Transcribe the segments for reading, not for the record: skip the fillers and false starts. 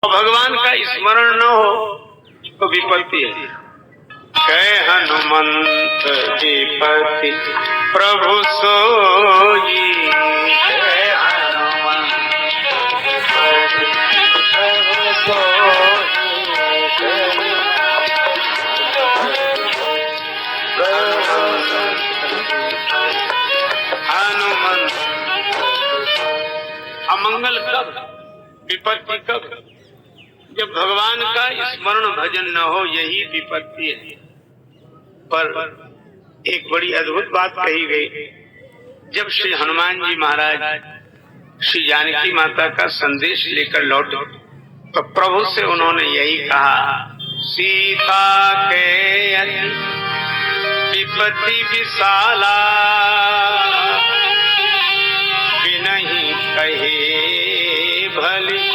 भगवान का स्मरण न हो तो विपत्ति है। जय हनुमंत विपत्ति प्रभु सोई, जय हनुमंत विपत्ति प्रभु सोई, हनुमंत। अमंगल कब, विपत्ति कब? जब भगवान का स्मरण भजन न हो, यही विपत्ति है। पर एक बड़ी अद्भुत बात कही गई। जब श्री हनुमान जी महाराज श्री जानकी माता का संदेश लेकर लौटे तो प्रभु से उन्होंने यही कहा, सीता के अति विपत्ति विशाला, बिनहि कहे भली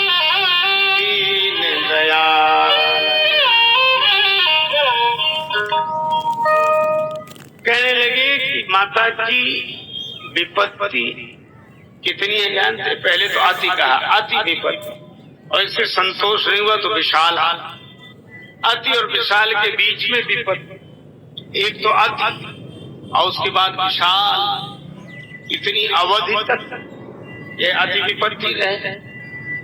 कहने लगे कि माता की विपत्ति कितनी है जानते? पहले तो अति कहा, अति विपत्ति, और इससे संतोष नहीं हुआ तो विशाल। अति और विशाल के बीच में विपत्ति, एक तो अति और उसके बाद विशाल, इतनी अवधि तक ये अति विपत्ति रहे।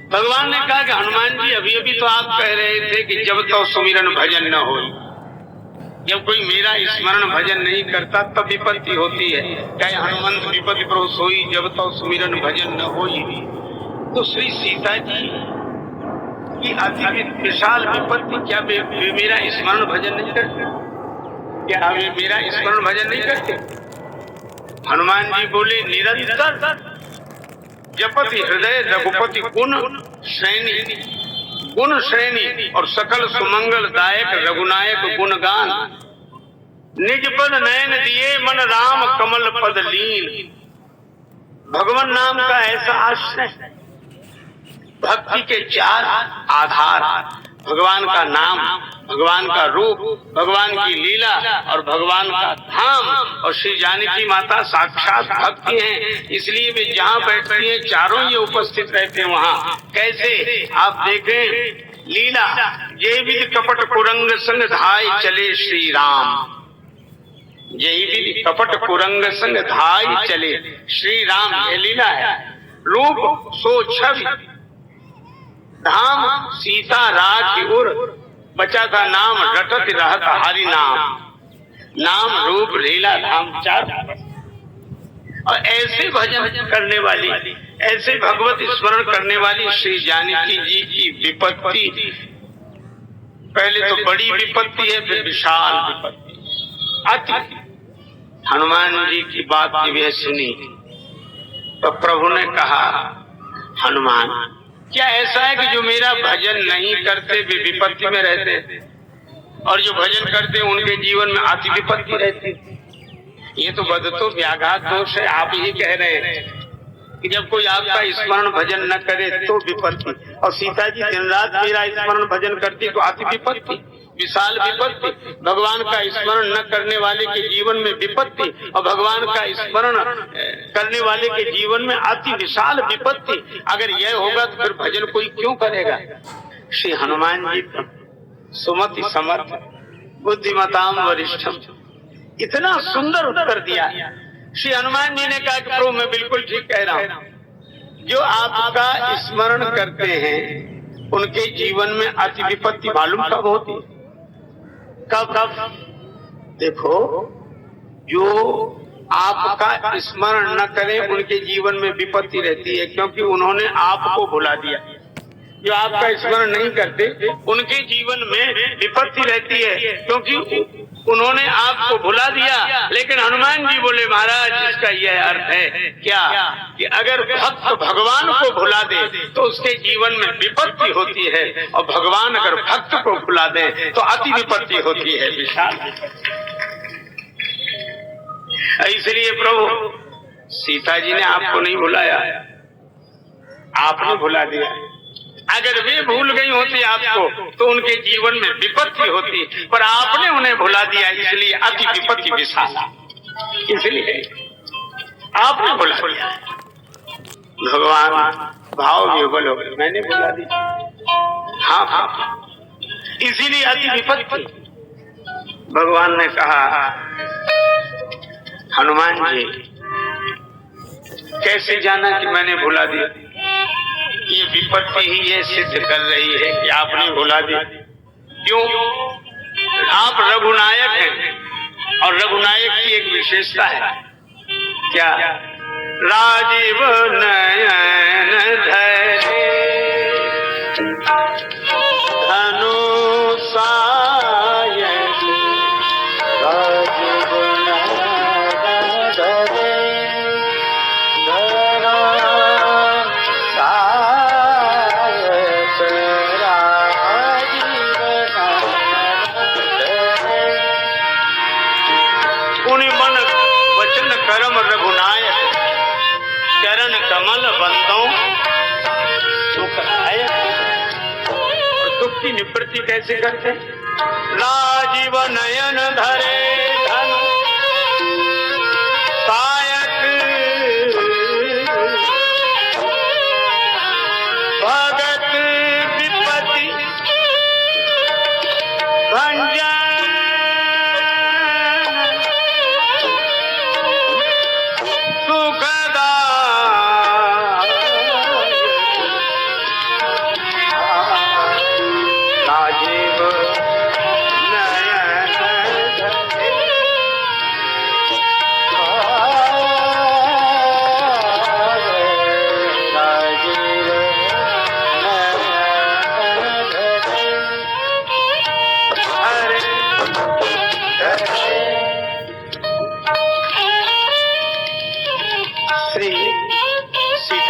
भगवान ने कहा कि हनुमान जी अभी अभी तो आप कह रहे थे कि जब तो सुमिरन भजन न हो, जब कोई मेरा स्मरण भजन नहीं करता तब विपत्ति होती है। चाहे हनुमंत विपत्ति प्रभु सोई, जब तो सुमिरन भजन न हो। तो श्री सीता जी की अति विशाल विपत्ति, क्या वे मेरा स्मरण भजन नहीं करते? क्या वे मेरा स्मरण भजन नहीं करते? हनुमान जी बोले, निरंतर जपति हृदय रघुपति गुण श्रेणी, गुण श्रेणी और सकल सुमंगल दायक रघुनायक गुणगान, निज पद नयन दिए मन राम कमल पद लीन। भगवान नाम का ऐसा आश्रय, भक्ति के चार आधार, भगवान का नाम, भगवान का रूप, भगवान की लीला और भगवान का धाम। और श्री जानकी माता साक्षात भक्ति हैं, इसलिए वे जहाँ बैठती हैं चारों ये उपस्थित रहते हैं वहाँ। कैसे आप देखें लीला, जय विधि कपट कुरंग संग धाय चले श्री राम, जय विधि कपट कुरंग संग धाय चले श्री राम, ये लीला है। रूप सो छवि, धाम सीता राज की उर, बचा था नाम रटत रहत हरि नाम। नाम रूप लीला धाम चार। और ऐसे भजन करने वाली, ऐसे भगवत स्मरण करने वाली श्री जानकी जी की विपत्ति, पहले तो बड़ी विपत्ति है, फिर विशाल विपत्ति, अति। हनुमान जी की बात जब यह सुनी तो प्रभु ने कहा, हनुमान क्या ऐसा है कि जो मेरा भजन नहीं करते वे विपत्ति में रहते, और जो भजन करते उनके जीवन में अति विपत्ति रहती? ये तो बदतो व्याघात दोष है। आप ही कह रहे हैं कि जब कोई आपका स्मरण भजन न करे तो विपत्ति, और सीता जी दिन रात मेरा स्मरण भजन करती तो अति विपत्ति, विशाल विपत्ति। भगवान का स्मरण न करने वाले के जीवन में विपत्ति, और भगवान का स्मरण करने वाले के जीवन में अति विशाल विपत्ति। अगर यह होगा तो फिर भजन कोई क्यों करेगा? श्री हनुमान जी सुमति समर्थ बुद्धिमताम वरिष्ठम, इतना सुंदर उत्तर दिया। श्री हनुमान जी ने कहा कि प्रभु मैं बिल्कुल ठीक कह रहा हूँ, जो आपका स्मरण करते हैं उनके जीवन में अति विपत्ति मालूम कब होती? कब? देखो, जो आपका स्मरण न करें उनके जीवन में विपत्ति रहती है, क्योंकि उन्होंने आपको भुला दिया। जो आपका स्मरण नहीं करते उनके जीवन में विपत्ति रहती है, क्योंकि उन्होंने आपको भुला दिया। लेकिन हनुमान जी बोले, महाराज इसका यह अर्थ है क्या कि अगर भक्त भगवान को भुला दे तो उसके जीवन में विपत्ति होती है, और भगवान अगर भक्त को भुला दे तो अति विपत्ति होती है, विशाल विपत्ति। इसलिए प्रभु सीता जी ने आपको नहीं भुलाया, आपने भुला दिया। अगर वे भूल गई होती आपको तो उनके जीवन में विपत्ति होती, पर आपने उन्हें भुला दिया, इसलिए अति विपत्ति विशाल, इसलिए आपने भुला दिया। भगवान भाव विह्वल हो गए, मैंने भुला दी। हाँ प्रभु, इसीलिए अति विपत्ति। भगवान ने कहा, हनुमान जी कैसे जाना कि मैंने भुला दिया? ये विपत्ति ही ये सिद्ध कर रही है कि आपने भुला दिया। क्यों? आप रघुनायक हैं और रघुनायक की एक विशेषता है, क्या? राजीव नयन धरे धनु सायक, राजीव नयन धरे धनु सायक, राजीव पुनि मन वचन करम रघुनायक, चरण कमल बंदों सुखदायक। और दुख की निवृत्ति कैसे करते? राजीव नयन धरे धनु सायक, भगत विपत्ति भंजन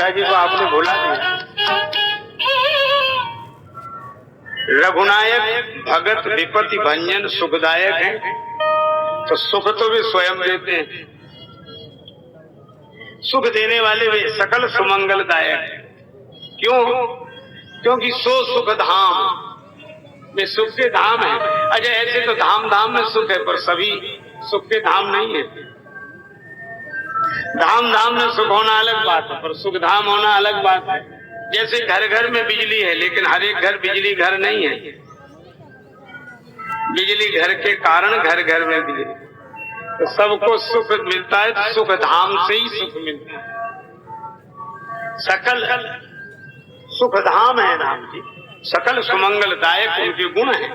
जी को आपने भुला दिया। रघुनायक भगत विपत्ति भंजन सुखदायक है, तो सुख तो वे स्वयं देते हैं, सुख देने वाले वे सकल सुमंगलदायक। क्यों? क्योंकि सो सुख धाम में सुख के धाम है। अजय ऐसे तो धाम धाम में सुख है, पर सभी सुख के धाम नहीं है। धाम धाम में सुख होना अलग बात है, पर सुख धाम होना अलग बात है। जैसे घर घर में बिजली है, लेकिन हर एक घर बिजली घर नहीं है। बिजली घर के कारण घर घर में बिजली, तो सबको सुख मिलता है, तो सुख धाम से ही सुख मिलता है। सकल सुख धाम है नाम जी, सकल सुमंगलदायक उनके गुण हैं।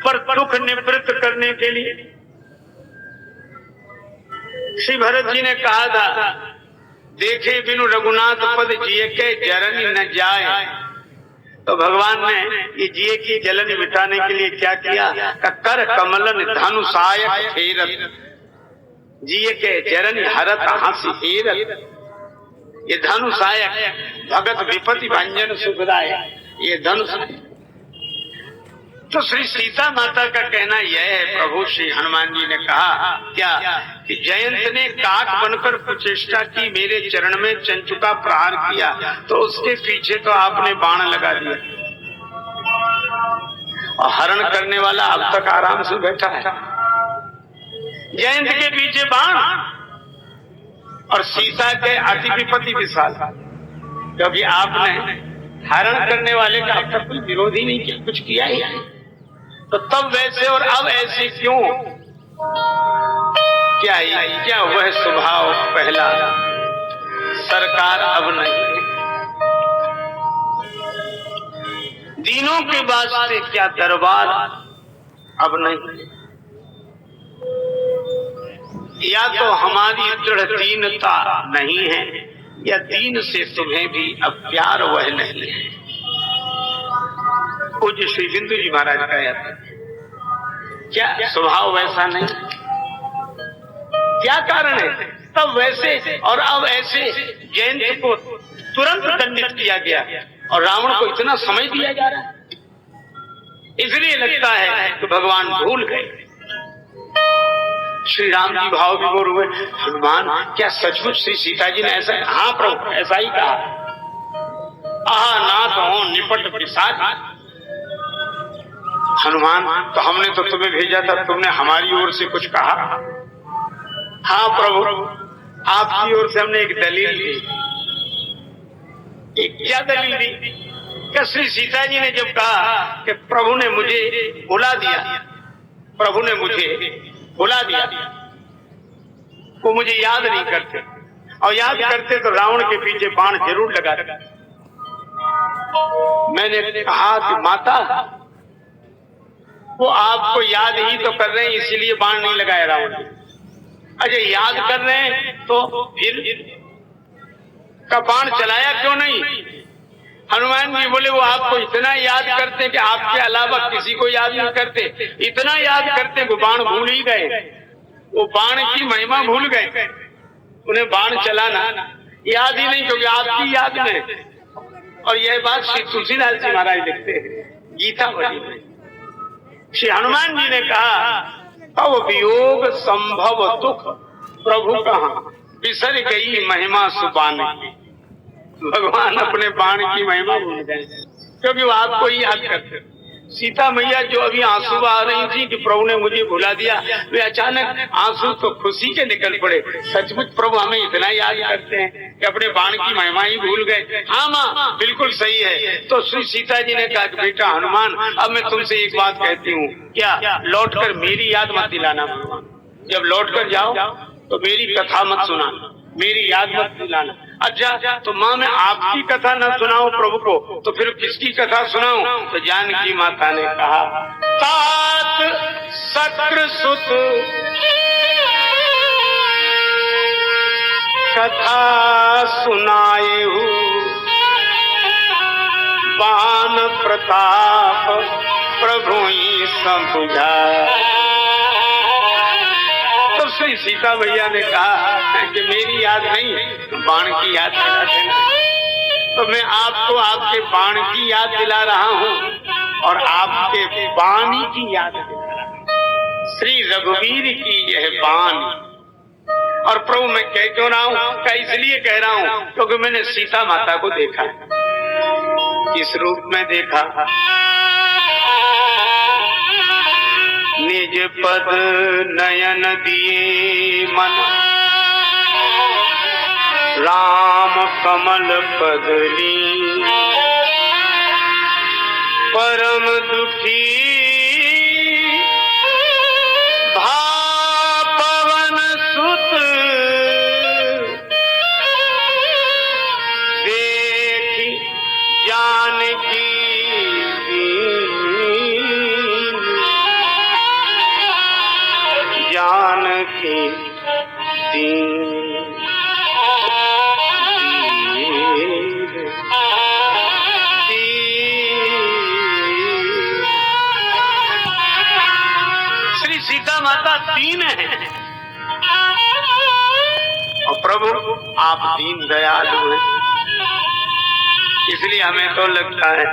पर दुख निवृत्त करने के लिए श्री भरत जी ने कहा था, देखे बिनु रघुनाथ पद जिए के जरनी न जाए। तो भगवान ने ये जिए की जलन मिटाने के लिए क्या किया? कर कमलन धनु सायक फेरत, जिए के जरनी हरत हंसी फेरत। ये धनु सायक भगत विपत्ति भंजन सुखदायक, ये धनुष। तो श्री सीता माता का कहना यह है, प्रभु श्री हनुमान जी ने कहा क्या कि जयंत ने काक बनकर कुचेष्टा की, मेरे चरण में चंचुका प्रहार किया, तो उसके पीछे तो आपने बाण लगा दिया, और हरण करने वाला अब तक आराम से बैठा है। जयंत के पीछे बाण और सीता के अति विपत्ति विशाल, क्योंकि आपने हरण करने वाले का अब तक कोई विरोध ही नहीं किया, कुछ किया ही नहीं। तो तब वैसे और अब ऐसे क्यों? क्या वह स्वभाव पहला सरकार अब नहीं? दीनों के वास्ते क्या दरबार अब नहीं? या तो हमारी दृढ़ दीनता नहीं है, या दीन से तुम्हें भी अब प्यार वह नहीं है। पूज्य श्री बिंदु जी महाराज का याद, क्या स्वभाव वैसा नहीं? क्या कारण है? तब वैसे और अब ऐसे जयंत को तुरंत दंडित किया गया और रावण को इतना समय दिया जा रहा है। इसलिए लगता है कि भगवान भूल गए। श्री राम जी भाव विभोर हुए, हनुमान क्या सचमुच श्री सीता जी ने ऐसा? हाँ प्रभु, ऐसा ही कहा। आहा नाथ हो निपट पिशाच। हनुमान, तो हमने तो तुम्हें भेजा था, तुमने हमारी ओर से कुछ कहा? हाँ प्रभु, आपकी ओर से हमने एक दलील दी। एक क्या दलील दी? क्या श्री सीता जी ने जब कहा कि प्रभु ने मुझे भुला दिया, प्रभु ने मुझे भुला दिया, वो मुझे याद नहीं करते, और याद करते तो रावण के पीछे बाण जरूर लगाते। मैंने कहा कि माता, वो आपको याद ही तो कर रहे हैं, इसीलिए बाण नहीं लगाया रावण ने। अजय याद कर रहे हैं तो फिर का बाण चलाया क्यों नहीं? हनुमान जी बोले वो आपको इतना याद करते कि आपके अलावा किसी को याद नहीं करते, इतना याद करते वो बाण भूल ही गए, वो बाण की महिमा भूल गए, उन्हें बाण चलाना याद ही नहीं, क्योंकि आपकी याद में। और यह बात श्री तुलसीदास जी महाराज लिखते हैं गीतावली में। श्री हनुमान जी ने कहा, तब वियोग संभव दुख प्रभु कहाँ, बिसर गई महिमा सुबान की। भगवान अपने बाण की महिमा भूल गए, क्योंकि वो आपको ही याद करते। सीता मैया जो अभी आंसू आ रही थी कि प्रभु ने मुझे भुला दिया, वे अचानक आंसू तो खुशी के निकल पड़े। सचमुच प्रभु हमें इतना याद करते हैं कि अपने बाण की महिमा ही भूल गए। हाँ माँ, बिल्कुल सही है। तो श्री सीता जी ने कहा कि बेटा हनुमान, अब मैं तुमसे एक बात कहती हूँ, क्या लौटकर मेरी याद मत दिलाना भगवान। जब लौटकर जाओ तो मेरी कथा मत सुनाना, मेरी याद मत दिलाना। अच्छा, तो माँ मैं आपकी कथा न सुनाऊं प्रभु को, तो फिर किसकी कथा सुनाऊं? तो जानकी माता ने कहा, तात शक्र सुत कथा सुनाए बान प्रताप प्रभु ही समझा। तो श्री सीता मैया ने कहा कि मेरी याद नहीं, बाण की याद दिला देना। तो मैं आपको आपके बाण की याद दिला रहा हूँ और आपके बाणी की याद दिला रहा हूँ। श्री रघुवीर की यह बाण। और प्रभु मैं कह क्यों रहा हूँ? क्या इसलिए कह रहा हूँ क्योंकि मैंने सीता माता को देखा। किस रूप में देखा? निज पद नयन दिए मन, राम कमल पदली, परम दुखी भा पवन सुत, देखी जानकी जानकी दीन। श्री सीता माता दीन है और प्रभु आप दीन दयालु हैं, इसलिए हमें तो लगता है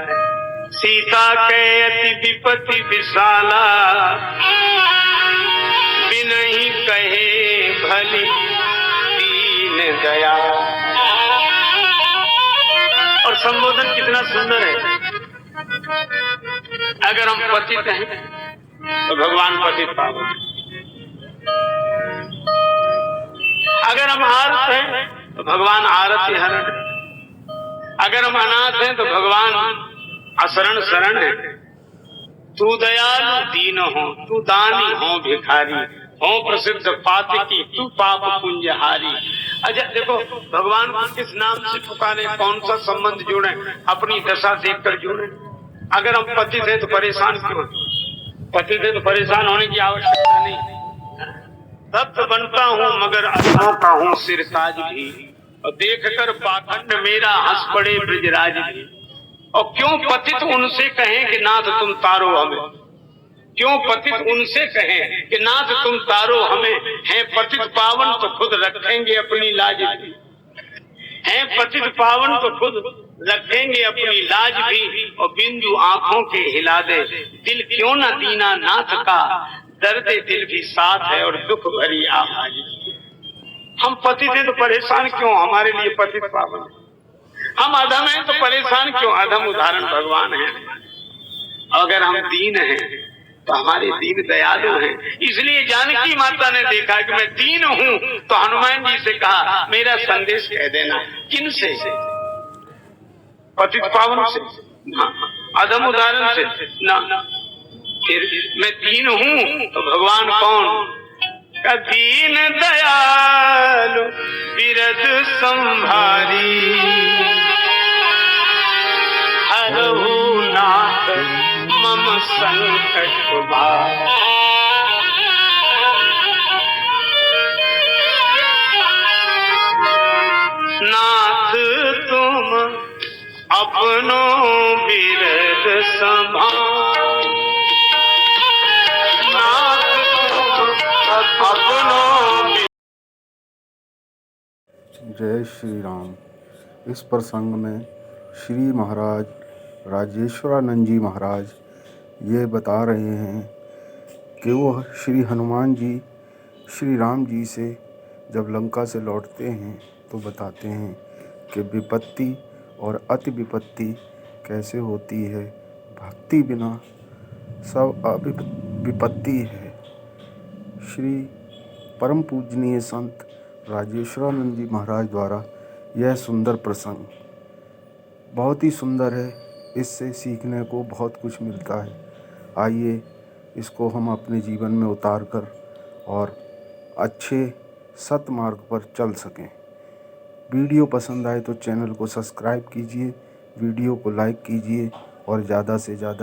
सीता के अति विपत्ति विशाला, बिनहि कहे भली दीन दया। और संबोधन कितना सुंदर है। अगर हम पतित हैं तो भगवान पतित पावन, अगर हम आरत हैं तो भगवान आरती हरण, अगर हम अनाथ हैं तो भगवान असरण शरण है। तू दयालु दीन हो, तू दानी हो भिखारी, हो प्रसिद्ध पातकी, तू पाप पुंजहारी। अच्छा देखो, भगवान को किस नाम से पुकारे, कौन सा संबंध जोड़े, अपनी दशा देखकर जोड़े। अगर हम पतित हैं तो परेशान क्यों? पतित है तो परेशान होने की आवश्यकता नहीं। तप्त बनता हूँ मगर अधमों का हूँ सिरताज भी, और देख कर पाखंड मेरा हंस पड़े ब्रजराज भी। और क्यों पतित उनसे कहें कि नाथ तुम तारो हमें, क्यों पतित उनसे कहें कि नाथ तुम तारो हमें। हैं पतित पावन तो खुद रखेंगे अपनी लाज भी, हैं पतित पावन तो खुद रखेंगे अपनी लाज भी। और बिंदु आंखों के हिला दे, दिल क्यों न दीना नाथ का, दर्द दिल भी साथ है और दुख भरी आवाज। हम पतित हैं तो परेशान क्यों? हमारे लिए पतित पावन। हम अधम हैं तो परेशान क्यों? अधम उदाहरण भगवान है। अगर हम दीन हैं तो हमारे दीन दयालु हैं। इसलिए जानकी माता ने देखा कि मैं दीन हूँ, तो हनुमान जी से कहा मेरा संदेश कह देना। किन से? पतित पावन से। अदम उदाहरण से ना, फिर मैं दीन हूँ तो भगवान कौन? का दीन दयालु बिरद संभारी, हरहु नाथ मम संकट भार। नाथ तुम अपनो बिरद संभार, नाथ तुम अपनो। जय श्री राम। इस प्रसंग में श्री महाराज राजेश्वरानंद जी महाराज ये बता रहे हैं कि वह श्री हनुमान जी श्री राम जी से जब लंका से लौटते हैं तो बताते हैं कि विपत्ति और अति विपत्ति कैसे होती है। भक्ति बिना सब विपत्ति है। श्री परम पूजनीय संत राजेश्वरानंद जी महाराज द्वारा यह सुंदर प्रसंग बहुत ही सुंदर है। इससे सीखने को बहुत कुछ मिलता है। आइए इसको हम अपने जीवन में उतार कर और अच्छे सतमार्ग पर चल सकें। वीडियो पसंद आए तो चैनल को सब्सक्राइब कीजिए, वीडियो को लाइक कीजिए और ज़्यादा से ज़्यादा